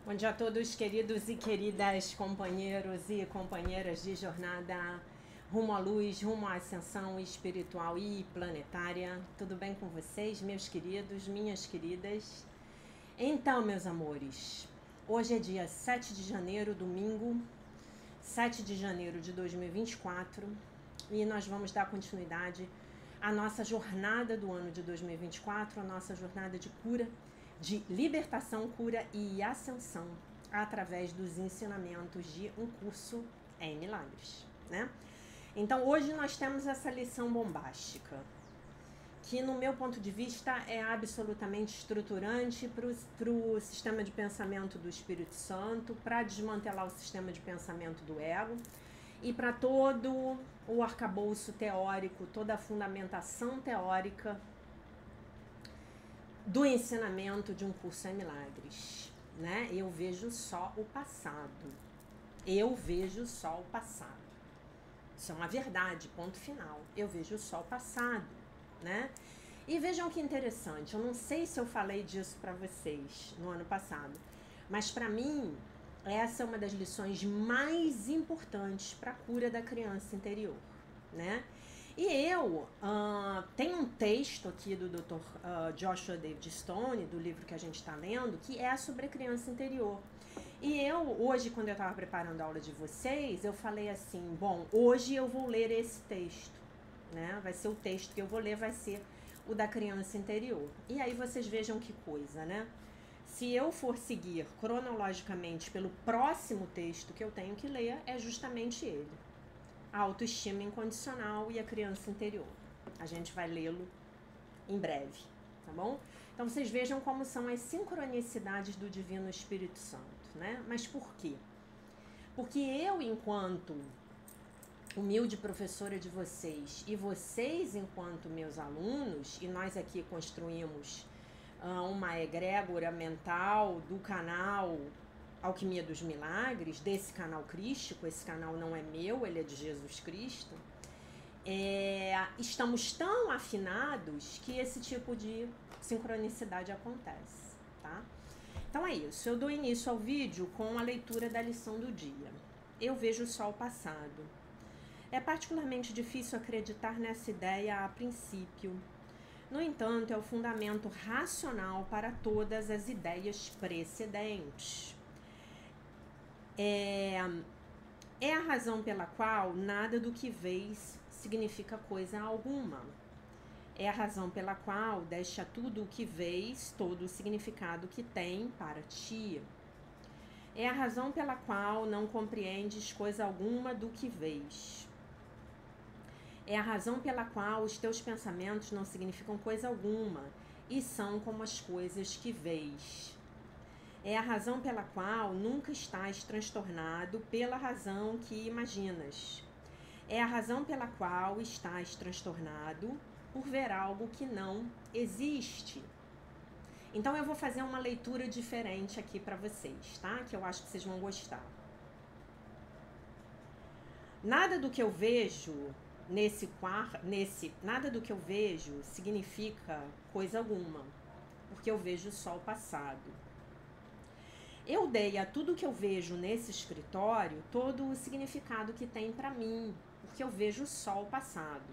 Bom dia a todos, queridos e queridas companheiros e companheiras de jornada rumo à luz, rumo à ascensão espiritual e planetária. Tudo bem com vocês, meus queridos, minhas queridas? Então, meus amores, hoje é dia 7 de janeiro, domingo, 7 de janeiro de 2024, e nós vamos dar continuidade à nossa jornada do ano de 2024, a nossa jornada de cura, de libertação, cura e ascensão através dos ensinamentos de um curso em milagres, né? Então hoje nós temos essa lição bombástica, que no meu ponto de vista é absolutamente estruturante para o sistema de pensamento do Espírito Santo, para desmantelar o sistema de pensamento do ego e para todo o arcabouço teórico, toda a fundamentação teórica do ensinamento de um curso em milagres, né? Eu vejo só o passado. Eu vejo só o passado. Isso é uma verdade, ponto final. Eu vejo só o passado, né? E vejam que interessante, eu não sei se eu falei disso para vocês no ano passado, mas para mim essa é uma das lições mais importantes para a cura da criança interior, né? E eu tenho um texto aqui do Dr. Joshua David Stone, do livro que a gente está lendo, que é sobre a criança interior. E eu, hoje, quando eu estava preparando a aula de vocês, eu falei assim, bom, hoje eu vou ler esse texto, né? Vai ser o texto que eu vou ler, vai ser o da criança interior. E aí vocês vejam que coisa, né? Se eu for seguir cronologicamente pelo próximo texto que eu tenho que ler, é justamente ele. A autoestima incondicional e a criança interior. A gente vai lê-lo em breve, tá bom? Então vocês vejam como são as sincronicidades do Divino Espírito Santo, né? Mas por quê? Porque eu, enquanto humilde professora de vocês e vocês, enquanto meus alunos, e nós aqui construímos uma egrégora mental do canal Alquimia dos Milagres, desse canal crístico, esse canal não é meu, ele é de Jesus Cristo, estamos tão afinados que esse tipo de sincronicidade acontece, tá? Então é isso, eu dou início ao vídeo com a leitura da lição do dia. Eu vejo só o passado. É particularmente difícil acreditar nessa ideia a princípio. No entanto, é o fundamento racional para todas as ideias precedentes. É a razão pela qual nada do que vês significa coisa alguma. É a razão pela qual deste a tudo o que vês todo o significado que tem para ti. É a razão pela qual não compreendes coisa alguma do que vês. É a razão pela qual os teus pensamentos não significam coisa alguma e são como as coisas que vês. É a razão pela qual nunca estás transtornado pela razão que imaginas. É a razão pela qual estás transtornado por ver algo que não existe. Então eu vou fazer uma leitura diferente aqui para vocês, tá? Que eu acho que vocês vão gostar. Nada do que eu vejo nada do que eu vejo significa coisa alguma, porque eu vejo só o passado. Eu dei a tudo que eu vejo nesse escritório todo o significado que tem para mim, porque eu vejo só o passado.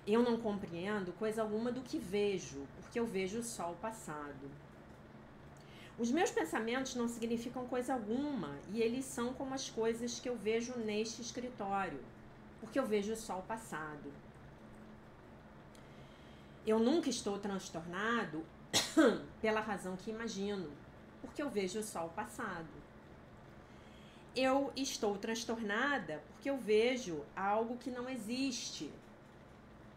Eu não compreendo coisa alguma do que vejo, porque eu vejo só o passado. Os meus pensamentos não significam coisa alguma e eles são como as coisas que eu vejo neste escritório, porque eu vejo só o passado. Eu nunca estou transtornado pela razão que imagino, porque eu vejo só o passado. Eu estou transtornada porque eu vejo algo que não existe.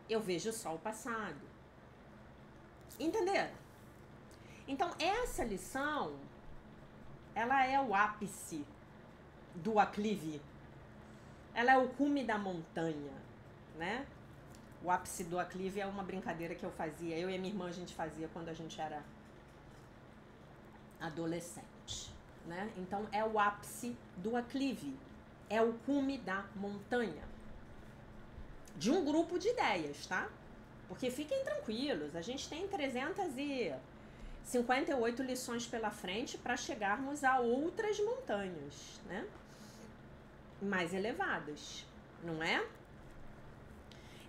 Eu vejo só o passado. Entenderam? Então, essa lição, ela é o ápice do aclive. Ela é o cume da montanha, né? O ápice do aclive é uma brincadeira que eu fazia. Eu e a minha irmã, a gente fazia quando a gente era adolescente, né? Então, é o ápice do aclive. É o cume da montanha. De um grupo de ideias, tá? Porque fiquem tranquilos, a gente tem 300 e 58 lições pela frente para chegarmos a outras montanhas, né? Mais elevadas, não é?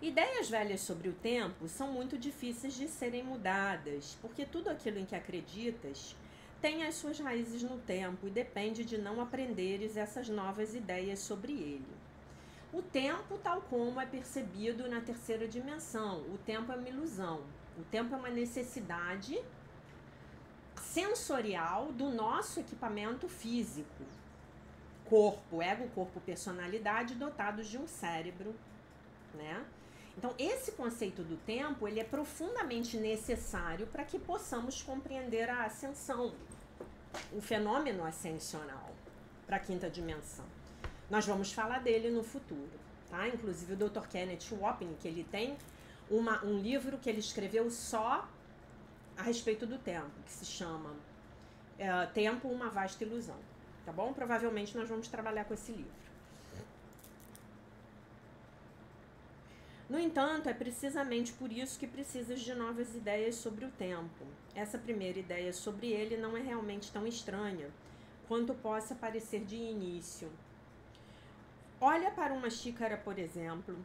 Ideias velhas sobre o tempo são muito difíceis de serem mudadas, porque tudo aquilo em que acreditas tem as suas raízes no tempo e depende de não aprenderes essas novas ideias sobre ele. O tempo, tal como é percebido na terceira dimensão, o tempo é uma ilusão. O tempo é uma necessidade sensorial do nosso equipamento físico. Corpo, ego, corpo, personalidade, dotados de um cérebro, né? Então, esse conceito do tempo, ele é profundamente necessário para que possamos compreender a ascensão, o fenômeno ascensional para a quinta dimensão. Nós vamos falar dele no futuro, tá? Inclusive o Dr. Kenneth Wapnick, que ele tem um livro que ele escreveu só a respeito do tempo, que se chama Tempo, uma vasta ilusão, tá bom? Provavelmente nós vamos trabalhar com esse livro. No entanto, é precisamente por isso que precisas de novas ideias sobre o tempo. Essa primeira ideia sobre ele não é realmente tão estranha quanto possa parecer de início. Olha para uma xícara, por exemplo.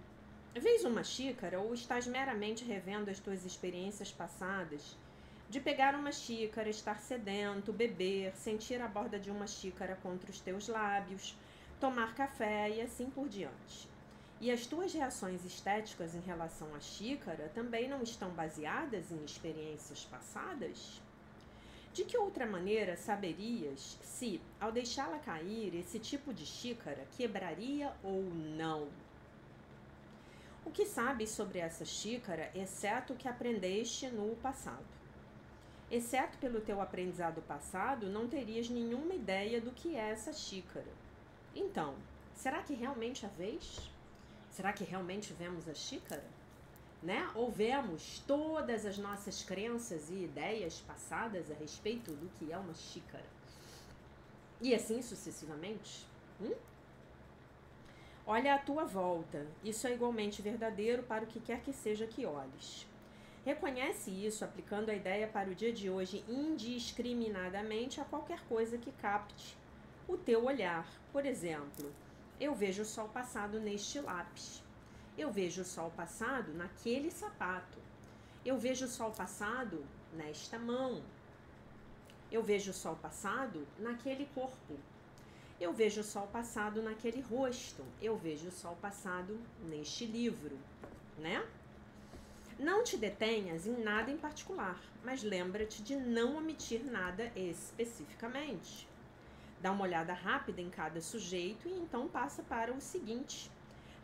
Vês uma xícara ou estás meramente revendo as tuas experiências passadas? De pegar uma xícara, estar sedento, beber, sentir a borda de uma xícara contra os teus lábios, tomar café e assim por diante. E as tuas reações estéticas em relação à xícara também não estão baseadas em experiências passadas? De que outra maneira saberias se, ao deixá-la cair, esse tipo de xícara quebraria ou não? O que sabes sobre essa xícara, exceto o que aprendeste no passado? Exceto pelo teu aprendizado passado, não terias nenhuma ideia do que é essa xícara. Então, será que realmente a vês? Será que realmente vemos a xícara? Né? Ou vemos todas as nossas crenças e ideias passadas a respeito do que é uma xícara? E assim sucessivamente? Olha à tua volta. Isso é igualmente verdadeiro para o que quer que seja que olhes. Reconhece isso aplicando a ideia para o dia de hoje indiscriminadamente a qualquer coisa que capte o teu olhar. Por exemplo, eu vejo o sol passado neste lápis. Eu vejo o sol passado naquele sapato. Eu vejo o sol passado nesta mão. Eu vejo o sol passado naquele corpo. Eu vejo o sol passado naquele rosto. Eu vejo o sol passado neste livro, né? Não te detenhas em nada em particular, mas lembra-te de não omitir nada especificamente. Dá uma olhada rápida em cada sujeito e então passa para o seguinte.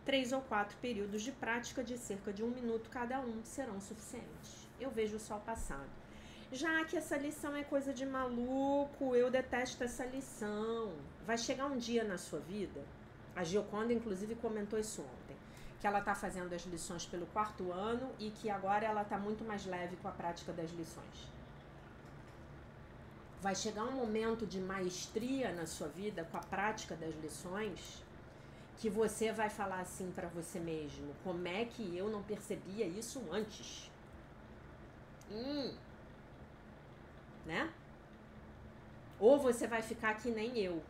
3 ou 4 períodos de prática de cerca de 1 minuto cada um serão suficientes. Eu vejo o sol passado. Já que essa lição é coisa de maluco, eu detesto essa lição. Vai chegar um dia na sua vida, a Gioconda inclusive comentou isso ontem, que ela está fazendo as lições pelo 4º ano e que agora ela está muito mais leve com a prática das lições. Vai chegar um momento de maestria na sua vida com a prática das lições que você vai falar assim para você mesmo: como é que eu não percebia isso antes? Né? Ou você vai ficar que nem eu,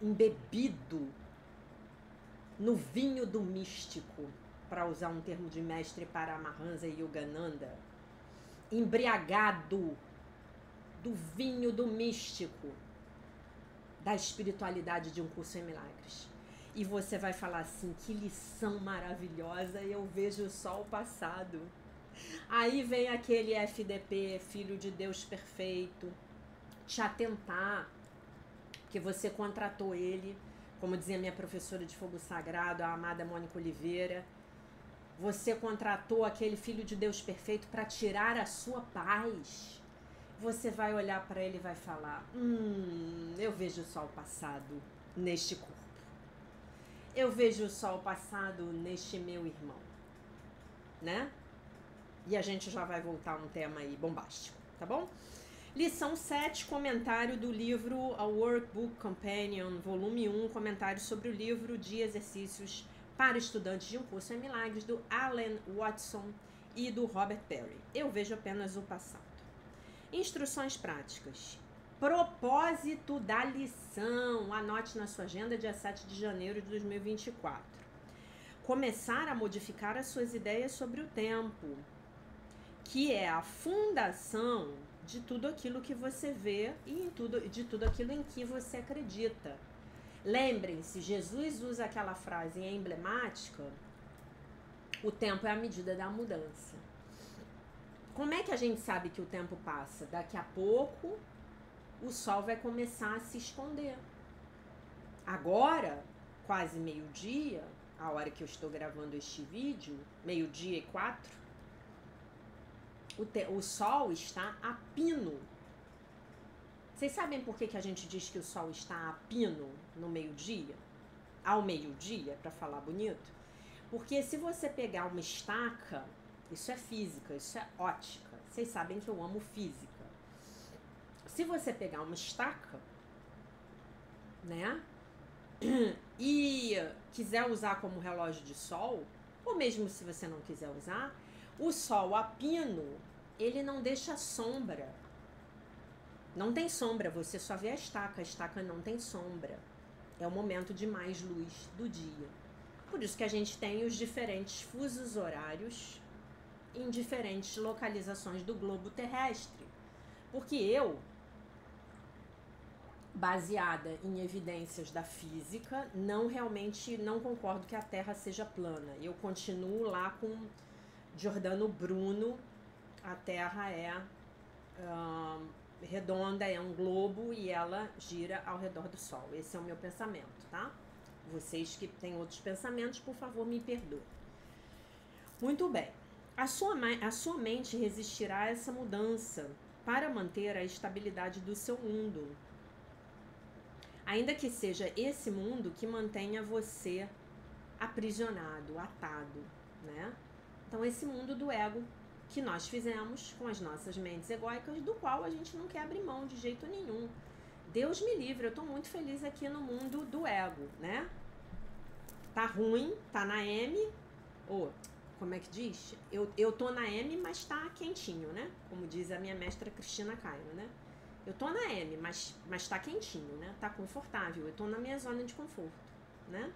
embebido no vinho do místico, para usar um termo de mestre Paramahansa Yogananda, embriagado do vinho do místico, da espiritualidade de um curso em milagres. E você vai falar assim: que lição maravilhosa, eu vejo o sol passado. Aí vem aquele FDP, Filho de Deus Perfeito, te atentar, porque você contratou ele, como dizia minha professora de fogo sagrado, a amada Mônica Oliveira. Você contratou aquele Filho de Deus Perfeito para tirar a sua paz. Você vai olhar para ele e vai falar: eu vejo o sol passado neste corpo. Eu vejo o sol passado neste meu irmão. Né? E a gente já vai voltar a um tema aí bombástico, tá bom? Lição 7, comentário do livro A Workbook Companion, volume 1, comentário sobre o livro de exercícios para estudantes de um curso em milagres, do Alan Watson e do Robert Perry. Eu vejo apenas o passado. Instruções práticas. Propósito da lição. Anote na sua agenda, dia 7 de janeiro de 2024. Começar a modificar as suas ideias sobre o tempo, que é a fundação de tudo aquilo que você vê e de tudo aquilo em que você acredita. Lembrem-se, Jesus usa aquela frase emblemática: o tempo é a medida da mudança. Como é que a gente sabe que o tempo passa? Daqui a pouco o sol vai começar a se esconder. Agora, quase meio-dia, a hora que eu estou gravando este vídeo, 12:04, o sol está a pino. Vocês sabem por que a gente diz que o sol está a pino no meio-dia? Ao meio-dia, para falar bonito? Porque se você pegar uma estaca, isso é física, isso é ótica. Vocês sabem que eu amo física. Se você pegar uma estaca, né, e quiser usar como relógio de sol, ou mesmo se você não quiser usar, o sol a pino, ele não deixa sombra. Não tem sombra, você só vê a estaca não tem sombra. É o momento de mais luz do dia. Por isso que a gente tem os diferentes fusos horários em diferentes localizações do globo terrestre. Porque eu, baseada em evidências da física, não concordo que a Terra seja plana. Eu continuo lá com Giordano Bruno, a Terra é redonda, é um globo e ela gira ao redor do Sol. Esse é o meu pensamento, tá? Vocês que têm outros pensamentos, por favor, me perdoem. Muito bem. A sua mente resistirá a essa mudança para manter a estabilidade do seu mundo. Ainda que seja esse mundo que mantenha você aprisionado, atado, né? Então, esse mundo do ego que nós fizemos com as nossas mentes egóicas, do qual a gente não quer abrir mão de jeito nenhum. Deus me livre, eu tô muito feliz aqui no mundo do ego, né? Tá ruim, tá na M, como é que diz? Eu tô na M, mas tá quentinho, né? Como diz a minha mestra Cristina Caio, né? Eu tô na M, mas tá quentinho, né? Tá confortável, eu tô na minha zona de conforto, né?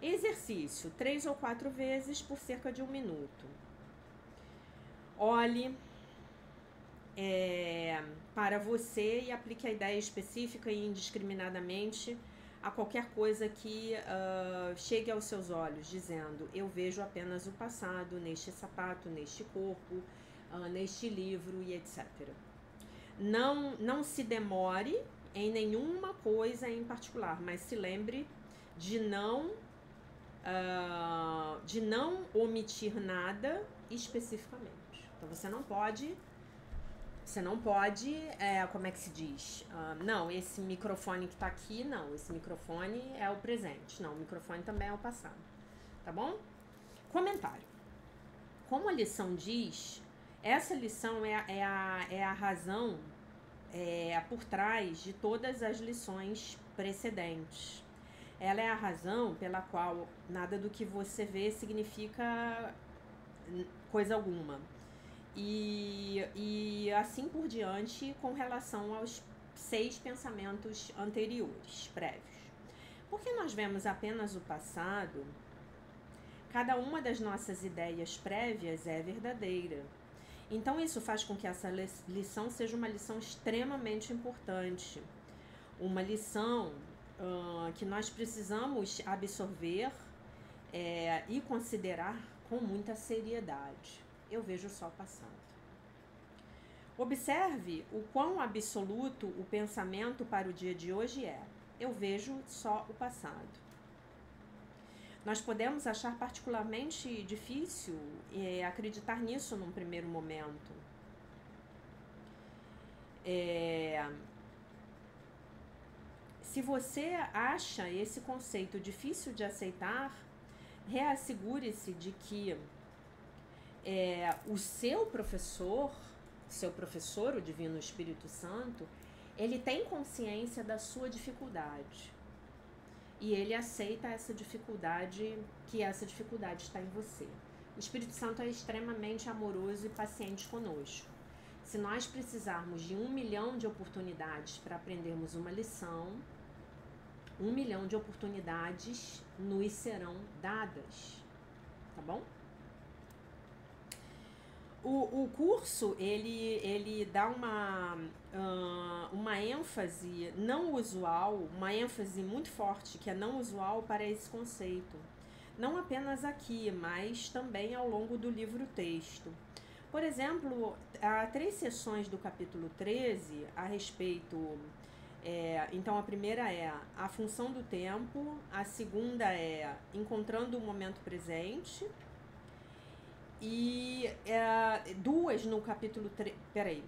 Exercício, 3 ou 4 vezes por cerca de 1 minuto. Olhe para você e aplique a ideia específica e indiscriminadamente a qualquer coisa que chegue aos seus olhos, dizendo: eu vejo apenas o passado neste sapato, neste corpo, neste livro e etc. Não se demore em nenhuma coisa em particular, mas se lembre de não omitir nada especificamente. Então você não pode, como é que se diz? Não, esse microfone que tá aqui, não, esse microfone é o presente. Não, o microfone também é o passado. Tá bom? Comentário. Como a lição diz, essa lição é a razão por trás de todas as lições precedentes. Ela é a razão pela qual nada do que você vê significa coisa alguma. E assim por diante com relação aos 6 pensamentos anteriores, prévios. Porque nós vemos apenas o passado, cada uma das nossas ideias prévias é verdadeira. Então isso faz com que essa lição seja uma lição extremamente importante. Uma lição que nós precisamos absorver e considerar com muita seriedade. Eu vejo o sol passando. Observe o quão absoluto o pensamento para o dia de hoje é. Eu vejo só o passado. Nós podemos achar particularmente difícil acreditar nisso num primeiro momento. Se você acha esse conceito difícil de aceitar, reassegure-se de que o seu professor, o Divino Espírito Santo, ele tem consciência da sua dificuldade. E ele aceita essa dificuldade, que essa dificuldade está em você. O Espírito Santo é extremamente amoroso e paciente conosco. Se nós precisarmos de 1 milhão de oportunidades para aprendermos uma lição, 1 milhão de oportunidades nos serão dadas, tá bom? O curso, ele dá uma ênfase não usual, uma ênfase muito forte que é não usual para esse conceito. Não apenas aqui, mas também ao longo do livro-texto. Por exemplo, há 3 sessões do capítulo 13 a respeito... então, a primeira é a função do tempo, a segunda é encontrando o momento presente... E 2 no capítulo 3.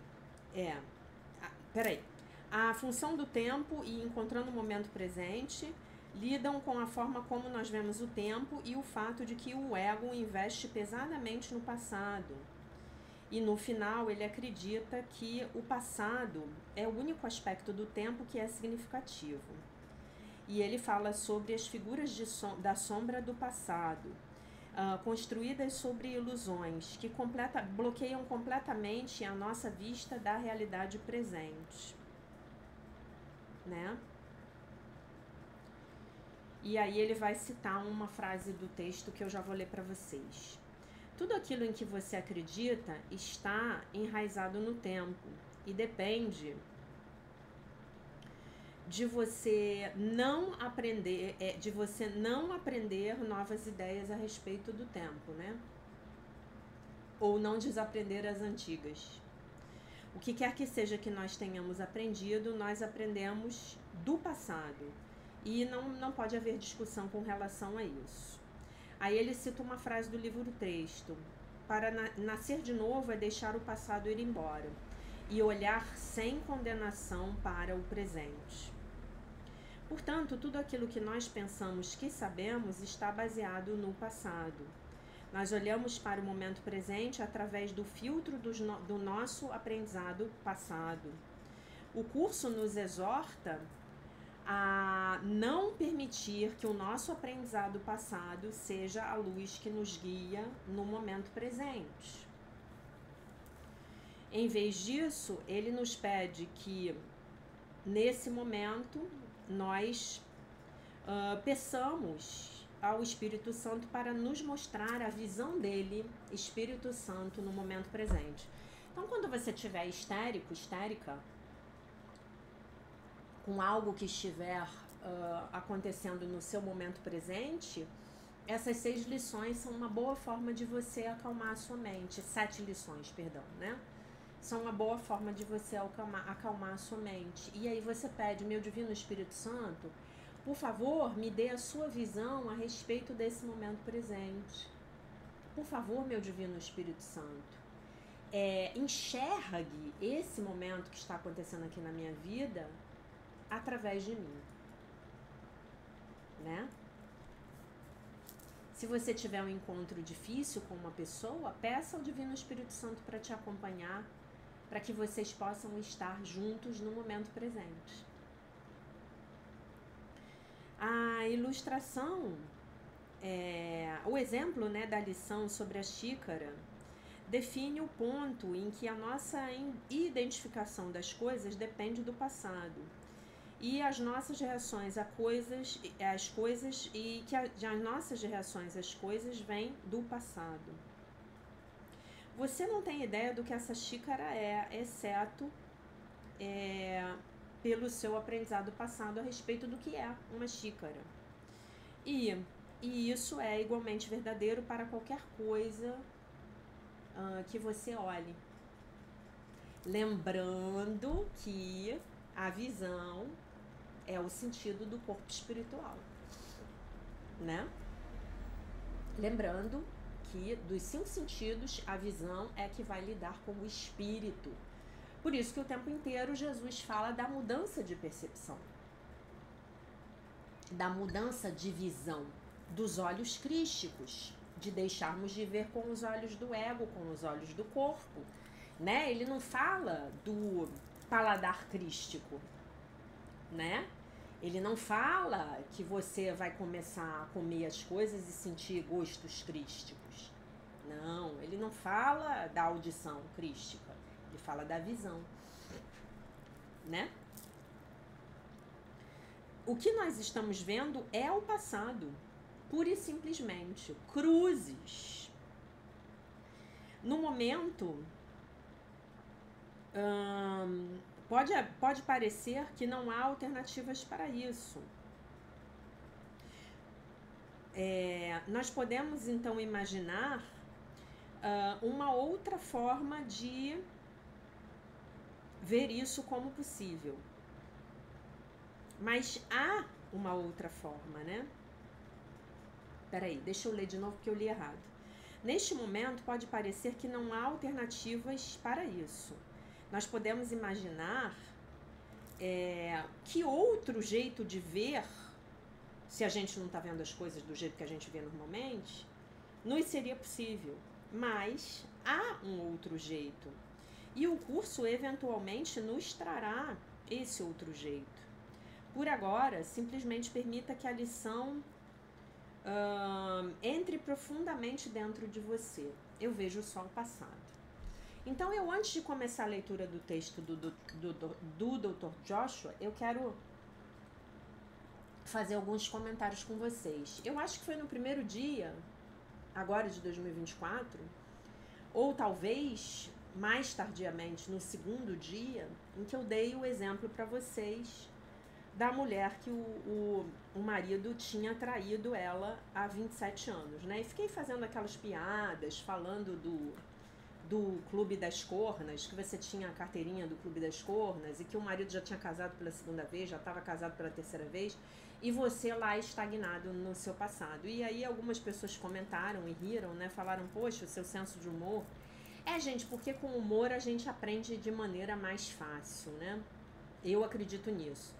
Peraí. A função do tempo e encontrando o momento presente lidam com a forma como nós vemos o tempo e o fato de que o ego investe pesadamente no passado. E no final ele acredita que o passado é o único aspecto do tempo que é significativo. E ele fala sobre as figuras da sombra do passado. Construídas sobre ilusões que bloqueiam completamente a nossa vista da realidade presente, né? E aí ele vai citar uma frase do texto que eu já vou ler para vocês. Tudo aquilo em que você acredita está enraizado no tempo e depende de você não aprender, novas ideias a respeito do tempo, né? Ou não desaprender as antigas. O que quer que seja que nós tenhamos aprendido, nós aprendemos do passado. E não pode haver discussão com relação a isso. Aí ele cita uma frase do livro-texto. Para nascer de novo é deixar o passado ir embora e olhar sem condenação para o presente. Portanto, tudo aquilo que nós pensamos que sabemos está baseado no passado. Nós olhamos para o momento presente através do filtro do nosso aprendizado passado. O curso nos exorta a não permitir que o nosso aprendizado passado seja a luz que nos guia no momento presente. Em vez disso, ele nos pede que, nesse momento, nós peçamos ao Espírito Santo para nos mostrar a visão dele, Espírito Santo, no momento presente. Então, quando você estiver histérica, com algo que estiver acontecendo no seu momento presente, essas 6 lições são uma boa forma de você acalmar a sua mente. 7 lições, perdão, né? São uma boa forma de você acalmar a sua mente. E aí você pede, meu Divino Espírito Santo, por favor, me dê a sua visão a respeito desse momento presente. Por favor, meu Divino Espírito Santo, enxergue esse momento que está acontecendo aqui na minha vida através de mim, né? Se você tiver um encontro difícil com uma pessoa, peça ao Divino Espírito Santo para te acompanhar, para que vocês possam estar juntos no momento presente. A ilustração, o exemplo, né, da lição sobre a xícara, define o ponto em que a nossa identificação das coisas depende do passado. E as nossas reações às coisas vêm do passado. Você não tem ideia do que essa xícara é, exceto pelo seu aprendizado passado a respeito do que é uma xícara. E isso é igualmente verdadeiro para qualquer coisa que você olhe. Lembrando que a visão é o sentido do corpo espiritual, né? Lembrando que dos 5 sentidos, a visão é que vai lidar com o espírito. Por isso que o tempo inteiro Jesus fala da mudança de percepção, da mudança de visão, dos olhos crísticos, de deixarmos de ver com os olhos do ego, com os olhos do corpo, né? Ele não fala do paladar crístico, né? Ele não fala que você vai começar a comer as coisas e sentir gostos crísticos. Não, ele não fala da audição crística. Ele fala da visão, né? O que nós estamos vendo é o passado, pura e simplesmente. Cruzes. No momento, pode parecer que não há alternativas para isso. Nós podemos, então, imaginar uma outra forma de ver isso como possível. Mas há uma outra forma, né? Peraí, deixa eu ler de novo porque eu li errado. Neste momento, pode parecer que não há alternativas para isso. Nós podemos imaginar que outro jeito de ver, se a gente não está vendo as coisas do jeito que a gente vê normalmente, nos seria possível. Mas há um outro jeito. E o curso, eventualmente, nos trará esse outro jeito. Por agora, simplesmente permita que a lição entre profundamente dentro de você. Eu vejo só o passado. Então, antes de começar a leitura do texto do Dr. Joshua, eu quero fazer alguns comentários com vocês. Eu acho que foi no primeiro dia, agora de 2024, ou talvez mais tardiamente, no segundo dia, em que eu dei o exemplo para vocês da mulher que o marido tinha traído ela há 27 anos, né? E fiquei fazendo aquelas piadas, falando do Clube das Cornas, que você tinha a carteirinha do Clube das Cornas e que o marido já tinha casado pela segunda vez, já estava casado pela terceira vez, e você lá estagnado no seu passado. E aí algumas pessoas comentaram e riram, né? Falaram, poxa, o seu senso de humor. Gente, porque com humor a gente aprende de maneira mais fácil, né? Eu acredito nisso.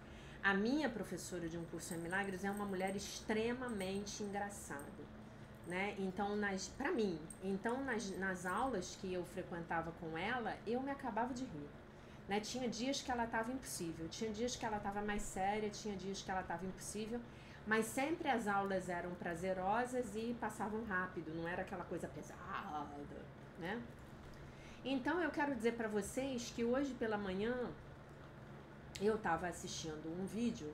A minha professora de Um Curso em Milagres é uma mulher extremamente engraçada, né? Então, para mim, nas aulas que eu frequentava com ela, eu me acabava de rir, né? Tinha dias que ela estava impossível, tinha dias que ela estava mais séria, tinha dias que ela estava impossível, mas sempre as aulas eram prazerosas e passavam rápido, não era aquela coisa pesada, né? Então, eu quero dizer para vocês que hoje pela manhã eu estava assistindo um vídeo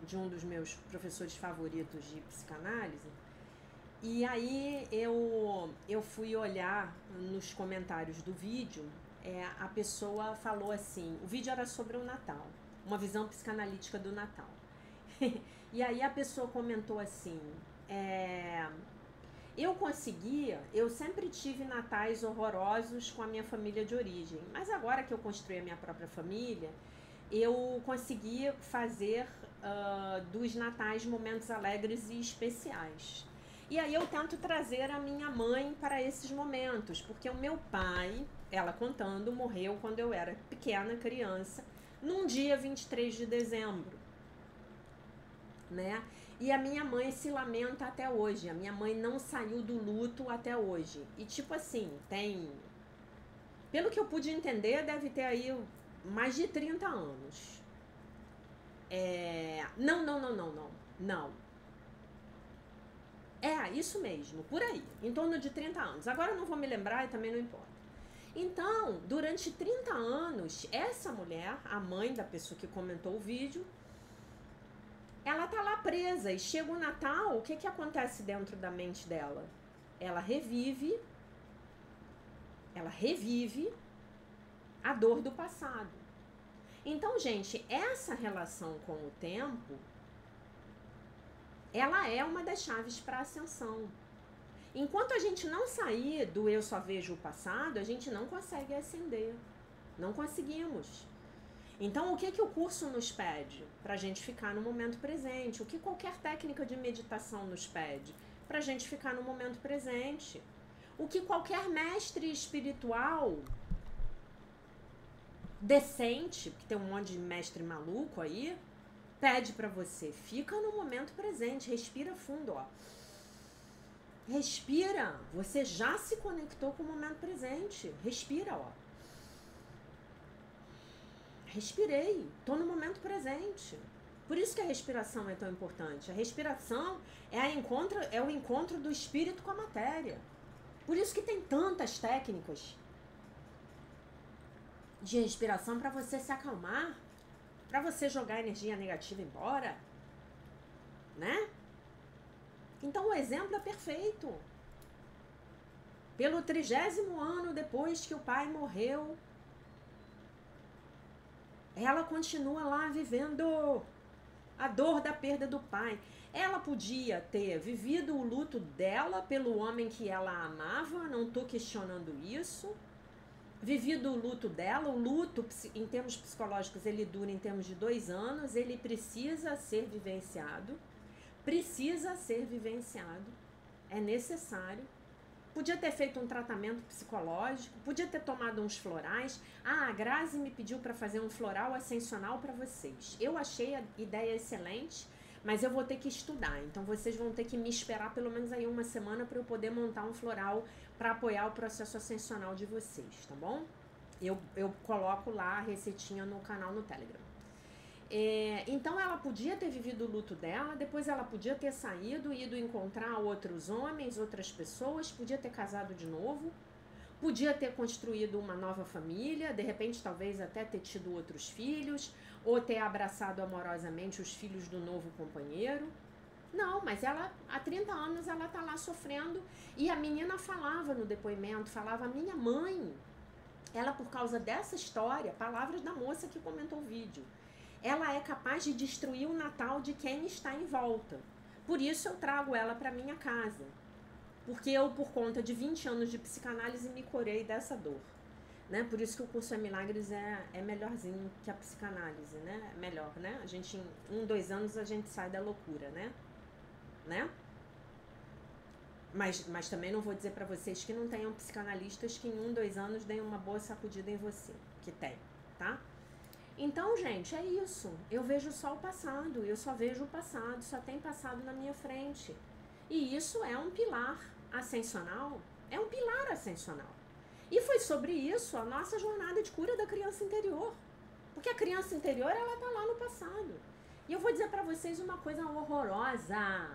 de um dos meus professores favoritos de psicanálise, e aí eu fui olhar nos comentários do vídeo, a pessoa falou assim, o vídeo era sobre o Natal, uma visão psicanalítica do Natal. E aí a pessoa comentou assim, eu sempre tive natais horrorosos com a minha família de origem, mas agora que eu construí a minha própria família, eu consegui fazer dos natais momentos alegres e especiais. E aí eu tento trazer a minha mãe para esses momentos, porque o meu pai, ela contando, morreu quando eu era pequena, criança, num dia 23 de dezembro, né? E a minha mãe se lamenta até hoje, a minha mãe não saiu do luto até hoje. E tipo assim, pelo que eu pude entender, deve ter aí mais de 30 anos. Não. Isso mesmo, por aí, em torno de 30 anos. Agora eu não vou me lembrar e também não importa. Então, durante 30 anos, essa mulher, a mãe da pessoa que comentou o vídeo, ela tá lá presa e chega o Natal, o que acontece dentro da mente dela? Ela revive a dor do passado. Então, gente, essa relação com o tempo, ela é uma das chaves para a ascensão. Enquanto a gente não sair do eu só vejo o passado, a gente não consegue ascender. Não conseguimos. Então, o que o curso nos pede? Para a gente ficar no momento presente. O que qualquer técnica de meditação nos pede? Para a gente ficar no momento presente. O que qualquer mestre espiritual decente, porque tem um monte de mestre maluco aí, pede para você, fica no momento presente, respira fundo, ó. Respira, você já se conectou com o momento presente, respira, ó. Respirei, tô no momento presente. Por isso que a respiração é tão importante. A respiração é o encontro do espírito com a matéria. Por isso que tem tantas técnicas. de respiração para você se acalmar, para você jogar a energia negativa embora, né? Então o exemplo é perfeito. Pelo 30º ano depois que o pai morreu, ela continua lá vivendo a dor da perda do pai. Ela podia ter vivido o luto dela pelo homem que ela amava, não estou questionando isso. Vivido o luto dela, o luto em termos psicológicos ele dura em termos de 2 anos, ele precisa ser vivenciado, é necessário. Podia ter feito um tratamento psicológico, podia ter tomado uns florais. Ah, a Grazi me pediu para fazer um floral ascensional para vocês. Eu achei a ideia excelente, mas eu vou ter que estudar. Então vocês vão ter que me esperar pelo menos aí uma semana para eu poder montar um floral para apoiar o processo ascensional de vocês, tá bom? Eu coloco lá a receitinha no canal no Telegram. Então ela podia ter vivido o luto dela, depois ela podia ter saído, ido encontrar outros homens, outras pessoas, podia ter casado de novo, podia ter construído uma nova família, de repente talvez até ter tido outros filhos, ou ter abraçado amorosamente os filhos do novo companheiro. Não, mas ela, há 30 anos ela tá lá sofrendo, e a menina falava no depoimento, falava, minha mãe, ela por causa dessa história, palavras da moça que comentou o vídeo, ela é capaz de destruir o Natal de quem está em volta. Por isso eu trago ela para minha casa. Porque eu, por conta de 20 anos de psicanálise, me curei dessa dor. Né? Por isso que o curso é Milagres é melhorzinho que a psicanálise, né? É melhor, né? A gente, em 2 anos, a gente sai da loucura, né? Mas também não vou dizer para vocês que não tenham psicanalistas que em 1, 2 anos deem uma boa sacudida em você. Que tem, tá? Então, gente, é isso. Eu vejo só o passado, eu só vejo o passado, só tem passado na minha frente. E isso é um pilar ascensional, E foi sobre isso a nossa jornada de cura da criança interior. Porque a criança interior, ela tá lá no passado. E eu vou dizer pra vocês uma coisa horrorosa.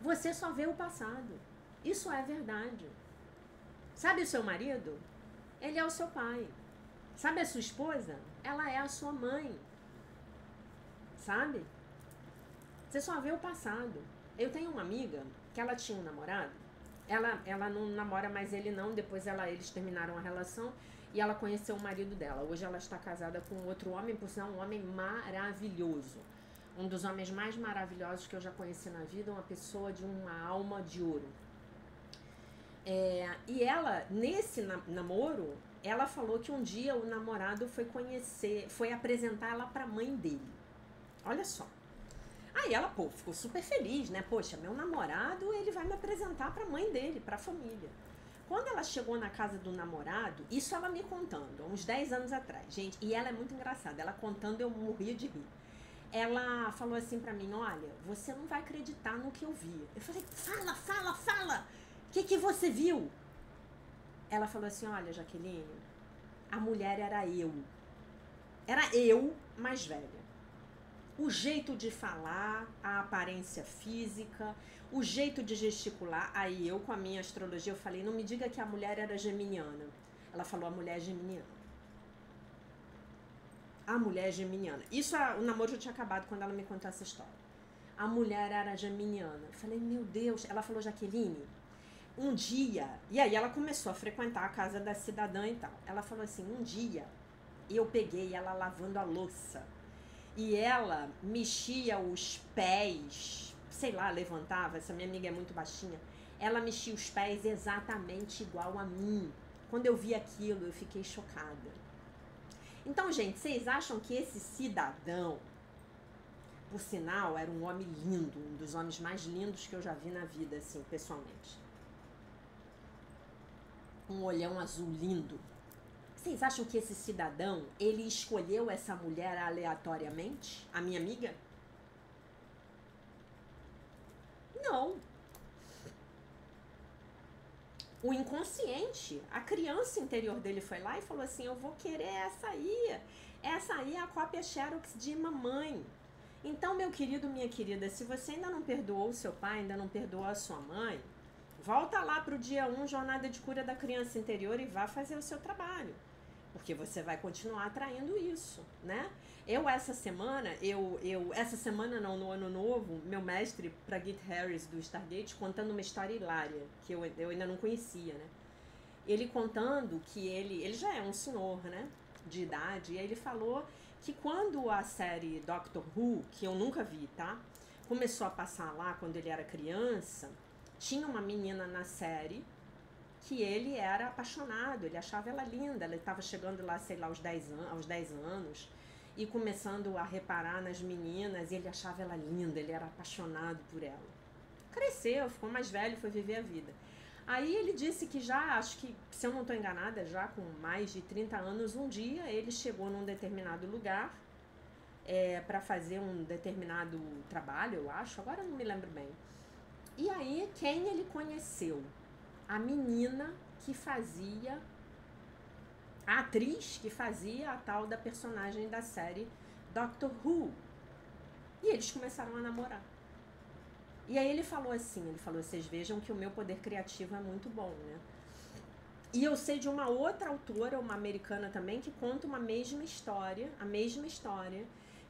Você só vê o passado. Isso é verdade. Sabe o seu marido? Ele é o seu pai. Sabe a sua esposa? Ela é a sua mãe. Sabe? Você só vê o passado. Eu tenho uma amiga que ela tinha um namorado. Ela não namora mais ele não. Depois eles terminaram a relação e ela conheceu o marido dela. Hoje ela está casada com outro homem, por sinal um homem maravilhoso. Um dos homens mais maravilhosos que eu já conheci na vida. Uma pessoa de uma alma de ouro. E ela, nesse namoro, ela falou que um dia o namorado foi apresentar ela pra mãe dele. Olha só. Aí ela, ficou super feliz, né? Poxa, meu namorado, ele vai me apresentar pra mãe dele, pra família. Quando ela chegou na casa do namorado, isso ela me contando, uns 10 anos atrás, gente, e ela é muito engraçada, ela contando eu morria de rir. Ela falou assim pra mim, olha, você não vai acreditar no que eu vi. Eu falei, fala! O que você viu? Ela falou assim, olha, Jaqueline, a mulher era eu. Era eu mais velha. O jeito de falar, a aparência física, o jeito de gesticular. Aí eu, com a minha astrologia, eu falei, não me diga que a mulher era geminiana. Ela falou, a mulher é geminiana. A mulher é geminiana. Isso, o namoro já tinha acabado quando ela me contou essa história. A mulher era geminiana. Eu falei, meu Deus. Ela falou, Jaqueline, um dia... E aí ela começou a frequentar a casa da cidadã e tal. Ela falou assim, um dia eu peguei ela lavando a louça. E ela mexia os pés, sei lá, levantava, essa minha amiga é muito baixinha, ela mexia os pés exatamente igual a mim. Quando eu vi aquilo, eu fiquei chocada. Então, gente, vocês acham que esse cidadão, por sinal, era um homem lindo, um dos homens mais lindos que eu já vi na vida, assim, pessoalmente. Um olhão azul lindo. Vocês acham que esse cidadão, ele escolheu essa mulher aleatoriamente? A minha amiga? Não. O inconsciente, a criança interior dele foi lá e falou assim, eu vou querer essa aí. Essa aí é a cópia Xerox de mamãe. Então, meu querido, minha querida, se você ainda não perdoou o seu pai, ainda não perdoou a sua mãe, volta lá pro dia 1, Jornada de Cura da Criança Interior, e vá fazer o seu trabalho. porque você vai continuar atraindo isso, né? Essa semana não, no ano novo, meu mestre para Git Harris do Stargate contando uma história hilária, que eu ainda não conhecia, né? Ele contando que ele já é um senhor, né, de idade, e aí ele falou que quando a série Doctor Who, que eu nunca vi, tá, começou a passar lá quando ele era criança, tinha uma menina na série que ele era apaixonado, ele achava ela linda, ela estava chegando lá, sei lá, aos 10 anos, e começando a reparar nas meninas, e ele achava ela linda, ele era apaixonado por ela. Cresceu, ficou mais velho, foi viver a vida. Aí ele disse que já, acho que, se eu não estou enganada, já com mais de 30 anos, um dia ele chegou num determinado lugar para fazer um determinado trabalho, eu acho, agora eu não me lembro bem. E aí, quem ele conheceu? A menina que fazia, a atriz que fazia a tal da personagem da série Doctor Who. E eles começaram a namorar. E aí ele falou, vocês vejam que o meu poder criativo é muito bom, né? E eu sei de uma outra autora, uma americana também, que conta a mesma história,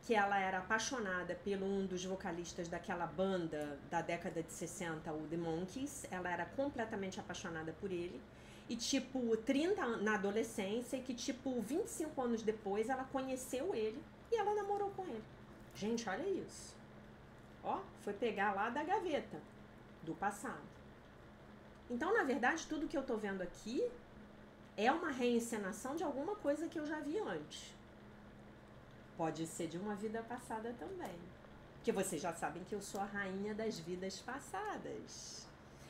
que ela era apaixonada pelo um dos vocalistas daquela banda da década de 60, o The Monkees. Ela era completamente apaixonada por ele. E, tipo, 30 na adolescência, e que, tipo, 25 anos depois, ela conheceu ele e ela namorou com ele. Gente, olha isso. Ó, foi pegar lá da gaveta do passado. Então, na verdade, tudo que eu tô vendo aqui é uma reencenação de alguma coisa que eu já vi antes. Pode ser de uma vida passada também. Porque vocês já sabem que eu sou a rainha das vidas passadas.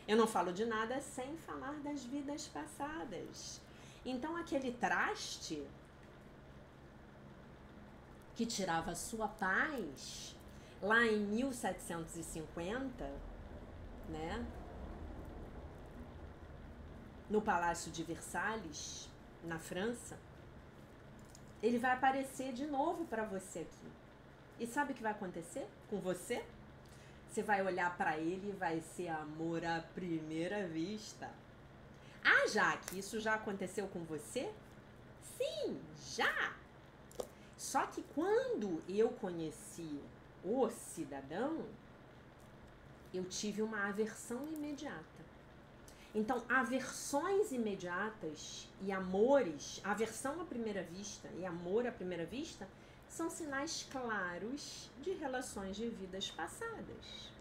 Eu não falo de nada sem falar das vidas passadas. Então, aquele traste que tirava a sua paz lá em 1750, né, no Palácio de Versalhes, na França, ele vai aparecer de novo para você aqui. E sabe o que vai acontecer com você? Você vai olhar para ele e vai ser amor à primeira vista. Ah, Jaque, isso já aconteceu com você? Sim, já! Só que quando eu conheci o cidadão, eu tive uma aversão imediata. Então, aversões imediatas e amores, aversão à primeira vista e amor à primeira vista, são sinais claros de relações de vidas passadas.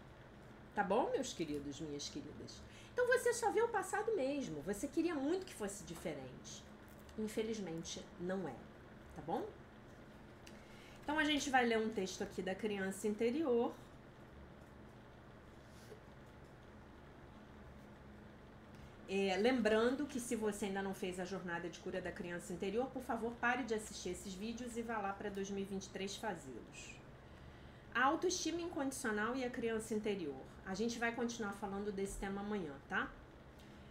Tá bom, meus queridos, minhas queridas? Então, você só vê o passado mesmo. Você queria muito que fosse diferente. Infelizmente, não é. Tá bom? Então, a gente vai ler um texto aqui da criança interior. Lembrando que se você ainda não fez a jornada de cura da criança interior, por favor, pare de assistir esses vídeos e vá lá para 2023 fazê-los. A autoestima incondicional e a criança interior. A gente vai continuar falando desse tema amanhã, tá?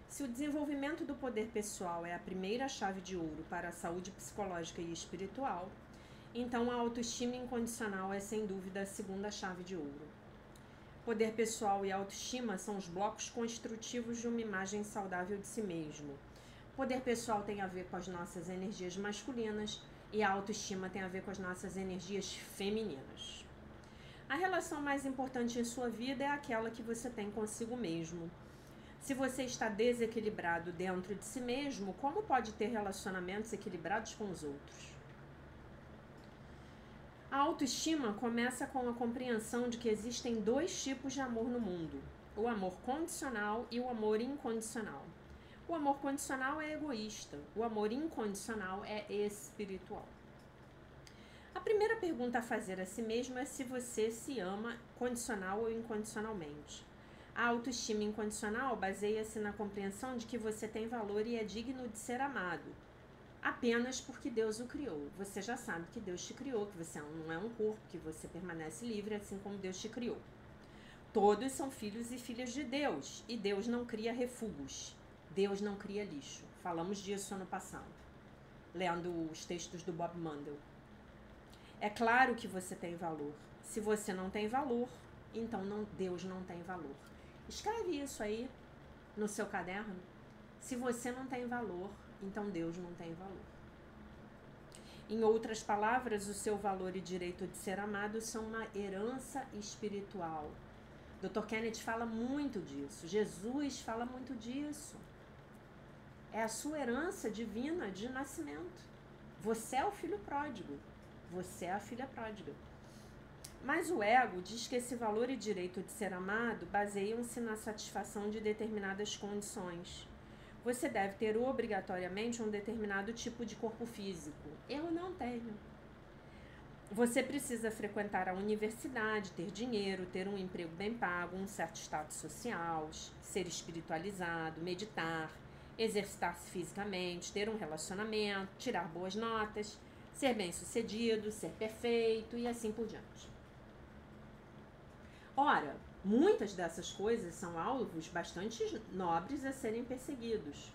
Se o desenvolvimento do poder pessoal é a primeira chave de ouro para a saúde psicológica e espiritual, então a autoestima incondicional é sem dúvida a segunda chave de ouro. Poder pessoal e autoestima são os blocos constitutivos de uma imagem saudável de si mesmo. Poder pessoal tem a ver com as nossas energias masculinas e a autoestima tem a ver com as nossas energias femininas. A relação mais importante em sua vida é aquela que você tem consigo mesmo. Se você está desequilibrado dentro de si mesmo, como pode ter relacionamentos equilibrados com os outros? A autoestima começa com a compreensão de que existem dois tipos de amor no mundo: o amor condicional e o amor incondicional. O amor condicional é egoísta, o amor incondicional é espiritual. A primeira pergunta a fazer a si mesmo é se você se ama condicional ou incondicionalmente. A autoestima incondicional baseia-se na compreensão de que você tem valor e é digno de ser amado, apenas porque Deus o criou. Você já sabe que Deus te criou, que você não é um corpo, que você permanece livre assim como Deus te criou. Todos são filhos e filhas de Deus, e Deus não cria refugos. Deus não cria lixo. Falamos disso ano passado, lendo os textos do Bob Mandel. É claro que você tem valor. Se você não tem valor, então Deus não tem valor. Escreve isso aí no seu caderno. Se você não tem valor, então Deus não tem valor. Em outras palavras, o seu valor e direito de ser amado são uma herança espiritual. Dr. Kenneth fala muito disso, Jesus fala muito disso. É a sua herança divina de nascimento. Você é o filho pródigo, você é a filha pródiga. Mas o ego diz que esse valor e direito de ser amado baseiam-se na satisfação de determinadas condições. Você deve ter obrigatoriamente um determinado tipo de corpo físico. Eu não tenho. Você precisa frequentar a universidade, ter dinheiro, ter um emprego bem pago, um certo status social, ser espiritualizado, meditar, exercitar-se fisicamente, ter um relacionamento, tirar boas notas, ser bem-sucedido, ser perfeito e assim por diante. Ora, muitas dessas coisas são alvos bastante nobres a serem perseguidos.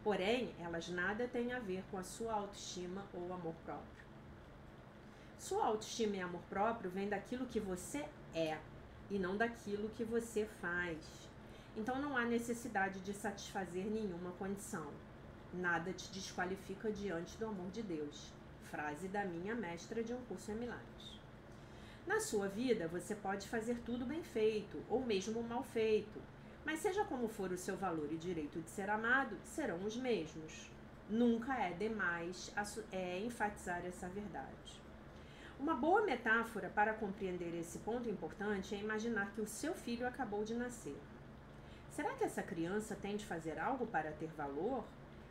Porém, elas nada têm a ver com a sua autoestima ou amor próprio. Sua autoestima e amor próprio vem daquilo que você é e não daquilo que você faz. Então não há necessidade de satisfazer nenhuma condição. Nada te desqualifica diante do amor de Deus. Frase da minha mestra de um curso em milagres. Na sua vida, você pode fazer tudo bem feito, ou mesmo mal feito, mas seja como for o seu valor e direito de ser amado, serão os mesmos. Nunca é demais enfatizar essa verdade. Uma boa metáfora para compreender esse ponto importante é imaginar que o seu filho acabou de nascer. Será que essa criança tem de fazer algo para ter valor?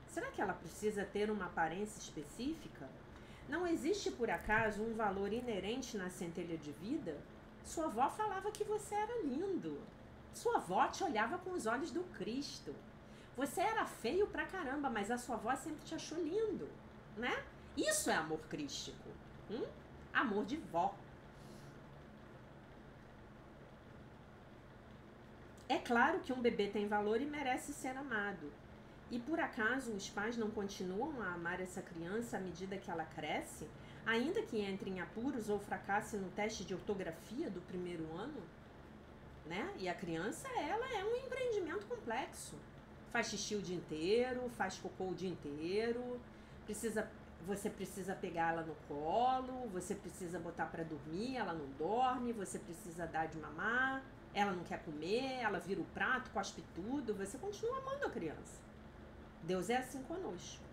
Será que ela precisa ter uma aparência específica? Não existe, por acaso, um valor inerente na centelha de vida? Sua avó falava que você era lindo. Sua avó te olhava com os olhos do Cristo. Você era feio pra caramba, mas a sua avó sempre te achou lindo, né? Isso é amor crístico. Amor de vó. É claro que um bebê tem valor e merece ser amado. E por acaso os pais não continuam a amar essa criança à medida que ela cresce, ainda que entre em apuros ou fracasse no teste de ortografia do primeiro ano? Né? E a criança, ela é um empreendimento complexo. Faz xixi o dia inteiro, faz cocô o dia inteiro, você precisa pegar ela no colo, você precisa botar para dormir, ela não dorme, você precisa dar de mamar, ela não quer comer, ela vira o prato, cospe tudo, você continua amando a criança. Deus é assim conosco.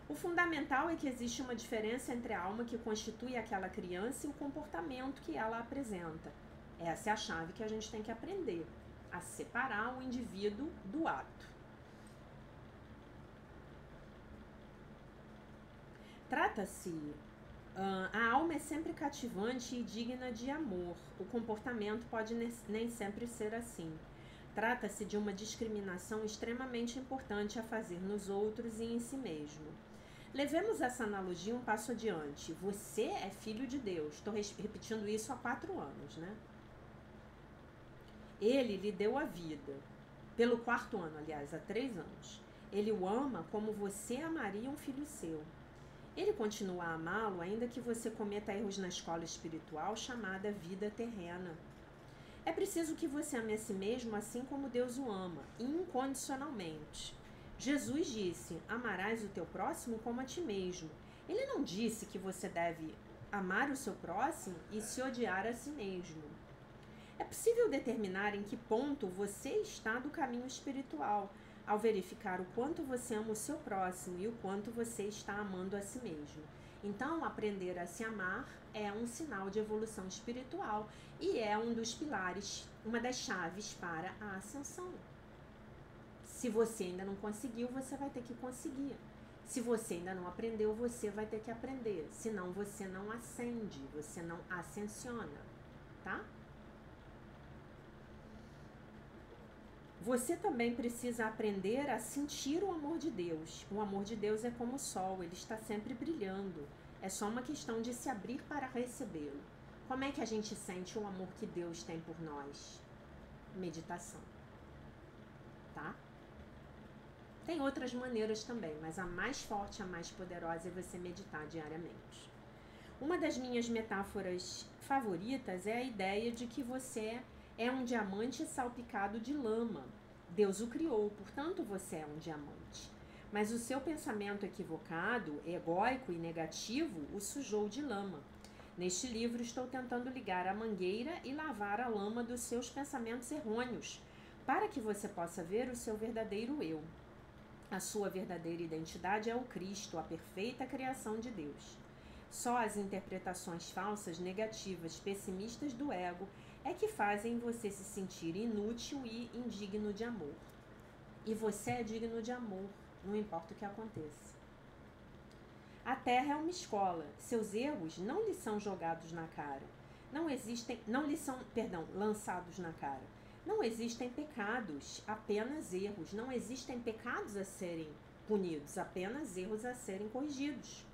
O fundamental é que existe uma diferença entre a alma que constitui aquela criança e o comportamento que ela apresenta. Essa é a chave que a gente tem que aprender, a separar o indivíduo do ato. A alma é sempre cativante e digna de amor. O comportamento pode nem sempre ser assim. Trata-se de uma discriminação extremamente importante a fazer nos outros e em si mesmo. Levemos essa analogia um passo adiante. Você é filho de Deus. Estou repetindo isso há 4 anos, né? Ele lhe deu a vida. Pelo 4º ano, aliás, há 3 anos. Ele o ama como você amaria um filho seu. Ele continua a amá-lo ainda que você cometa erros na escola espiritual chamada vida terrena. É preciso que você ame a si mesmo assim como Deus o ama, incondicionalmente. Jesus disse, amarás o teu próximo como a ti mesmo. Ele não disse que você deve amar o seu próximo e se odiar a si mesmo. É possível determinar em que ponto você está do caminho espiritual, ao verificar o quanto você ama o seu próximo e o quanto você está amando a si mesmo. Então, aprender a se amar é um sinal de evolução espiritual e é um dos pilares, uma das chaves para a ascensão. Se você ainda não conseguiu, você vai ter que conseguir. Se você ainda não aprendeu, você vai ter que aprender. Senão você não ascende, você não ascensiona, tá? Você também precisa aprender a sentir o amor de Deus. O amor de Deus é como o sol, ele está sempre brilhando. É só uma questão de se abrir para recebê-lo. Como é que a gente sente o amor que Deus tem por nós? Meditação. Tá? Tem outras maneiras também, mas a mais forte, a mais poderosa é você meditar diariamente. Uma das minhas metáforas favoritas é a ideia de que você é um diamante salpicado de lama. Deus o criou, portanto você é um diamante. mas o seu pensamento equivocado, egóico e negativo o sujou de lama. Neste livro estou tentando ligar a mangueira e lavar a lama dos seus pensamentos errôneos, para que você possa ver o seu verdadeiro eu. A sua verdadeira identidade é o Cristo, a perfeita criação de Deus. Só as interpretações falsas, negativas, pessimistas do ego é que fazem você se sentir inútil e indigno de amor. E você é digno de amor, não importa o que aconteça. A Terra é uma escola. Seus erros não lhe são jogados na cara. Lançados na cara. Não existem pecados, apenas erros. Não existem pecados a serem punidos, apenas erros a serem corrigidos.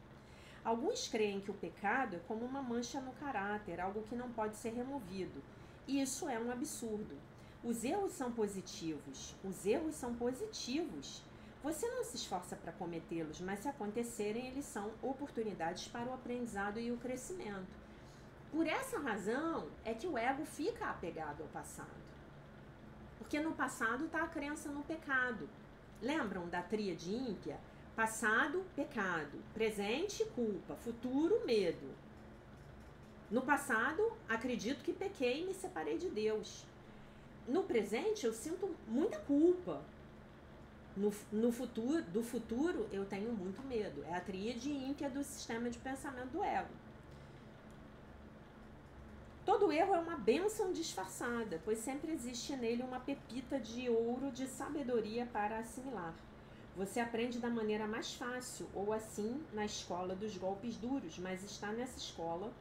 Alguns creem que o pecado é como uma mancha no caráter, algo que não pode ser removido. E isso é um absurdo. Os erros são positivos. Os erros são positivos. Você não se esforça para cometê-los, mas se acontecerem, eles são oportunidades para o aprendizado e o crescimento. Por essa razão é que o ego fica apegado ao passado. Porque no passado está a crença no pecado. Lembram da tríade ímpia? Passado, pecado. Presente, culpa. Futuro, medo. No passado, acredito que pequei e me separei de Deus. No presente, eu sinto muita culpa. Do futuro, eu tenho muito medo. É a tríade ímpia do sistema de pensamento do ego. Todo erro é uma bênção disfarçada, pois sempre existe nele uma pepita de ouro de sabedoria para assimilar. Você aprende da maneira mais fácil, ou assim, na escola dos golpes duros, mas está nessa escola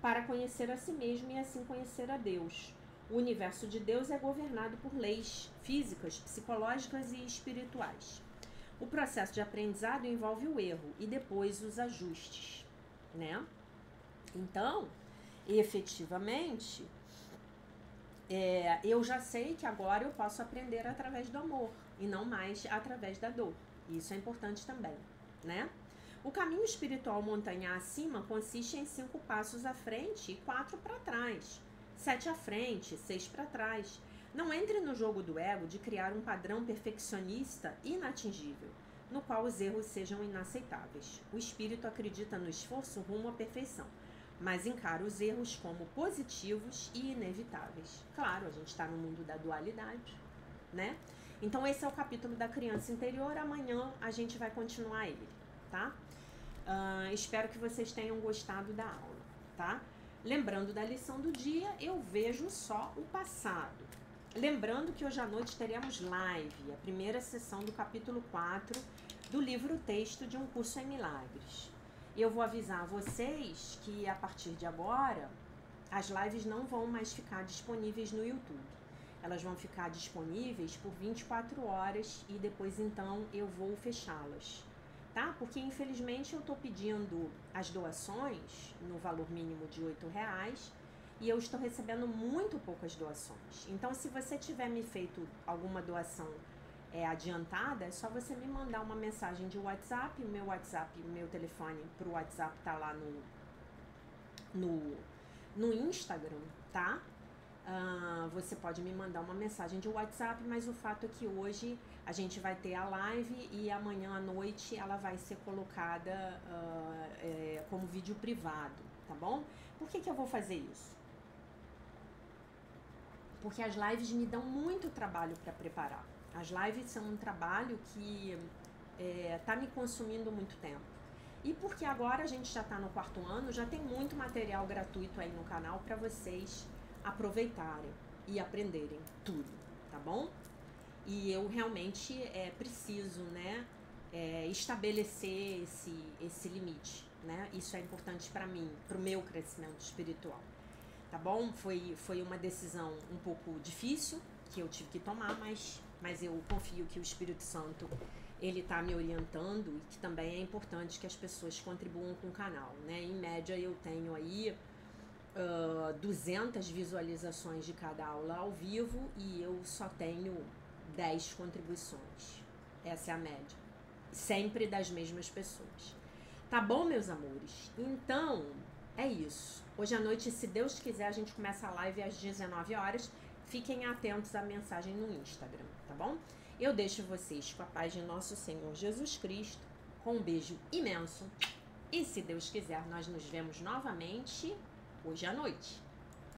para conhecer a si mesmo e assim conhecer a Deus. O universo de Deus é governado por leis físicas, psicológicas e espirituais. O processo de aprendizado envolve o erro e depois os ajustes, né? Então, efetivamente, eu já sei que agora eu posso aprender através do amor e não mais através da dor. Isso é importante também, né? O caminho espiritual montanha acima consiste em 5 passos à frente e 4 para trás. 7 à frente, 6 para trás. Não entre no jogo do ego de criar um padrão perfeccionista inatingível, no qual os erros sejam inaceitáveis. O espírito acredita no esforço rumo à perfeição, mas encara os erros como positivos e inevitáveis. Claro, a gente está no mundo da dualidade, né? Então esse é o capítulo da criança interior. Amanhã a gente vai continuar ele, tá? Espero que vocês tenham gostado da aula, tá? Lembrando da lição do dia, eu vejo só o passado. Lembrando que hoje à noite teremos live, a primeira sessão do capítulo 4 do livro Texto de um Curso em Milagres. Eu vou avisar vocês que a partir de agora, as lives não vão mais ficar disponíveis no YouTube. Elas vão ficar disponíveis por 24 horas e depois então eu vou fechá-las. Tá? Porque infelizmente eu estou pedindo as doações no valor mínimo de R$8 e eu estou recebendo muito poucas doações. Então, se você tiver me feito alguma doação adiantada, é só você me mandar uma mensagem de WhatsApp. O meu telefone para o WhatsApp tá lá no Instagram, tá? Você pode me mandar uma mensagem de WhatsApp, mas o fato é que hoje a gente vai ter a live e amanhã à noite ela vai ser colocada como vídeo privado, tá bom? Por que eu vou fazer isso? Porque as lives me dão muito trabalho para preparar. As lives são um trabalho que tá me consumindo muito tempo. E porque agora a gente já tá no 4º ano, já tem muito material gratuito aí no canal para vocês aproveitarem e aprenderem tudo, tá bom? E eu realmente preciso, né, estabelecer esse limite, né? Isso é importante para mim, para o meu crescimento espiritual, tá bom? Foi uma decisão um pouco difícil que eu tive que tomar, mas eu confio que o Espírito Santo ele tá me orientando e que também é importante que as pessoas contribuam com o canal, né? Em média eu tenho aí 200 visualizações de cada aula ao vivo e eu só tenho 10 contribuições. Essa é a média. Sempre das mesmas pessoas. Tá bom, meus amores? Então, é isso. Hoje à noite, se Deus quiser, a gente começa a live às 19 horas. Fiquem atentos à mensagem no Instagram, tá bom? Eu deixo vocês com a paz de nosso Senhor Jesus Cristo, com um beijo imenso. E se Deus quiser, nós nos vemos novamente hoje à noite.